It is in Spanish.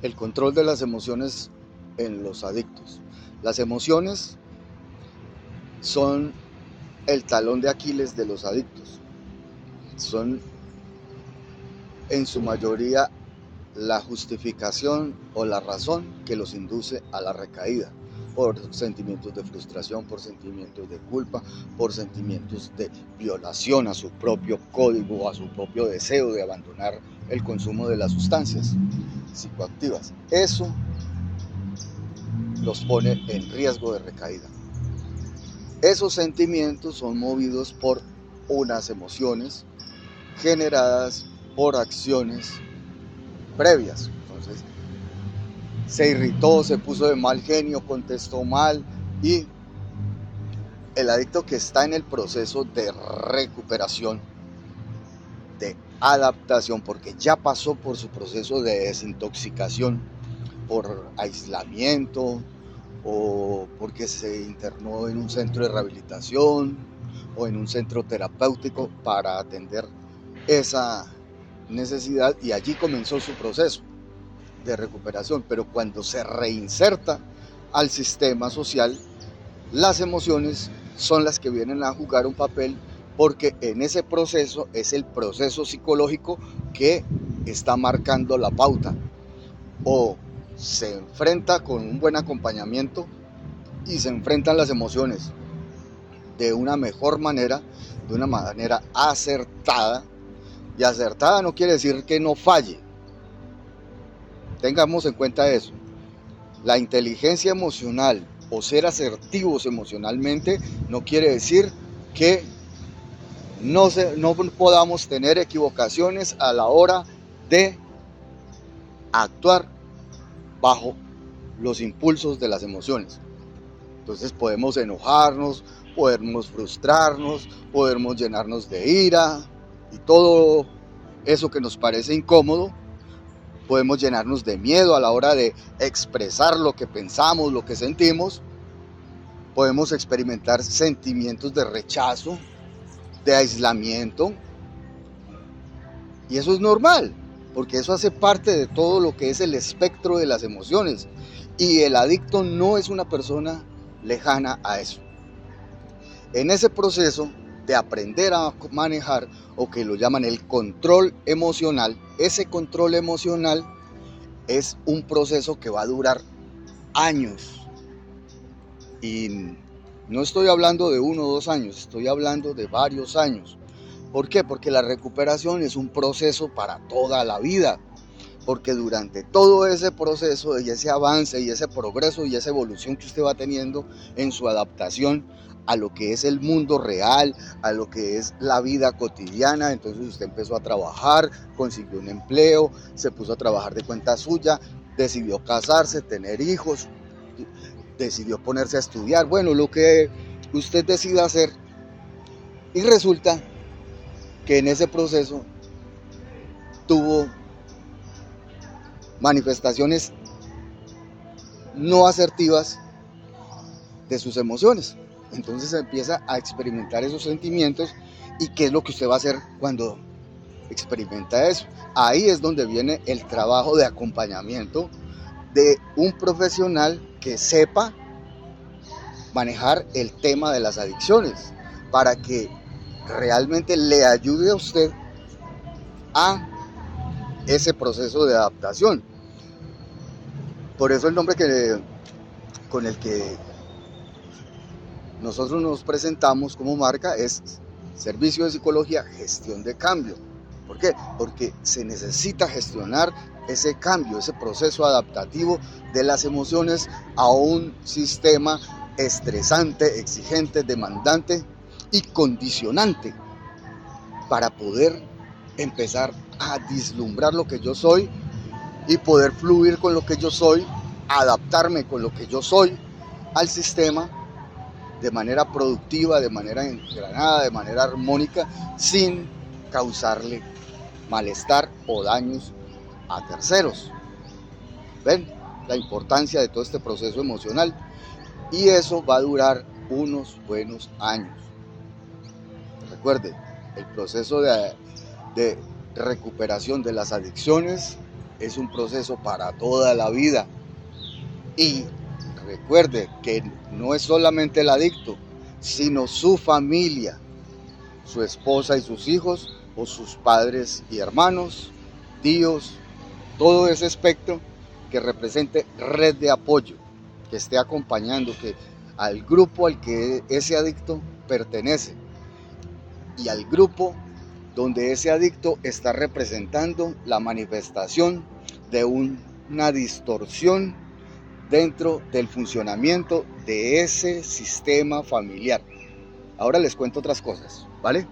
El control de las emociones en los adictos. Las emociones son el talón de Aquiles de los adictos. Son en su mayoría la justificación o la razón que los induce a la recaída, por sentimientos de frustración, por sentimientos de culpa, por sentimientos de violación a su propio código, a su propio deseo de abandonar el consumo de las sustancias psicoactivas. Eso los pone en riesgo de recaída. Esos sentimientos son movidos por unas emociones generadas por acciones previas. Entonces, se irritó, se puso de mal genio, contestó mal, y el adicto que está en el proceso de recuperación, de adaptación, porque ya pasó por su proceso de desintoxicación, por aislamiento o porque se internó en un centro de rehabilitación o en un centro terapéutico para atender esa necesidad, y allí comenzó su proceso de recuperación. Pero cuando se reinserta al sistema social, las emociones son las que vienen a jugar un papel, porque en ese proceso es el proceso psicológico que está marcando la pauta. O se enfrenta con un buen acompañamiento y se enfrentan las emociones de una mejor manera, de una manera acertada. Y acertada no quiere decir que no falle. Tengamos en cuenta eso. La inteligencia emocional o ser asertivos emocionalmente no quiere decir que no podamos tener equivocaciones a la hora de actuar bajo los impulsos de las emociones. Entonces podemos enojarnos, podemos frustrarnos, podemos llenarnos de ira y todo eso que nos parece incómodo. Podemos llenarnos de miedo a la hora de expresar lo que pensamos, lo que sentimos. Podemos experimentar sentimientos de rechazo, de aislamiento. Y eso es normal, porque eso hace parte de todo lo que es el espectro de las emociones. Y el adicto no es una persona lejana a eso. En ese proceso de aprender a manejar, o que lo llaman el control emocional, ese control emocional es un proceso que va a durar años. Y no estoy hablando de 1 o 2 años, estoy hablando de varios años. ¿Por qué? Porque la recuperación es un proceso para toda la vida. Porque durante todo ese proceso y ese avance y ese progreso y esa evolución que usted va teniendo en su adaptación a lo que es el mundo real, a lo que es la vida cotidiana, entonces usted empezó a trabajar, consiguió un empleo, se puso a trabajar de cuenta suya, decidió casarse, tener hijos, decidió ponerse a estudiar, bueno, lo que usted decida hacer, y resulta que en ese proceso tuvo manifestaciones no asertivas de sus emociones. Entonces empieza a experimentar esos sentimientos. ¿Y qué es lo que usted va a hacer cuando experimenta eso? Ahí es donde viene el trabajo de acompañamiento de un profesional que sepa manejar el tema de las adicciones, para que realmente le ayude a usted a ese proceso de adaptación. Por eso el nombre con el que nosotros nos presentamos como marca es Servicio de Psicología, Gestión de Cambio. ¿Por qué? Porque se necesita gestionar ese cambio, ese proceso adaptativo de las emociones a un sistema estresante, exigente, demandante y condicionante, para poder empezar a vislumbrar lo que yo soy y poder fluir con lo que yo soy, adaptarme con lo que yo soy al sistema de manera productiva, de manera engranada, de manera armónica, sin causarle malestar o daños a terceros. ¿Ven la importancia de todo este proceso emocional? Y eso va a durar unos buenos años. Recuerde, el proceso de recuperación de las adicciones es un proceso para toda la vida. Y recuerde que no es solamente el adicto, sino su familia, su esposa y sus hijos, o sus padres y hermanos, tíos, todo ese espectro que represente red de apoyo, que esté acompañando, que al grupo al que ese adicto pertenece y al grupo donde ese adicto está representando la manifestación de una distorsión dentro del funcionamiento de ese sistema familiar. Ahora les cuento otras cosas, ¿vale?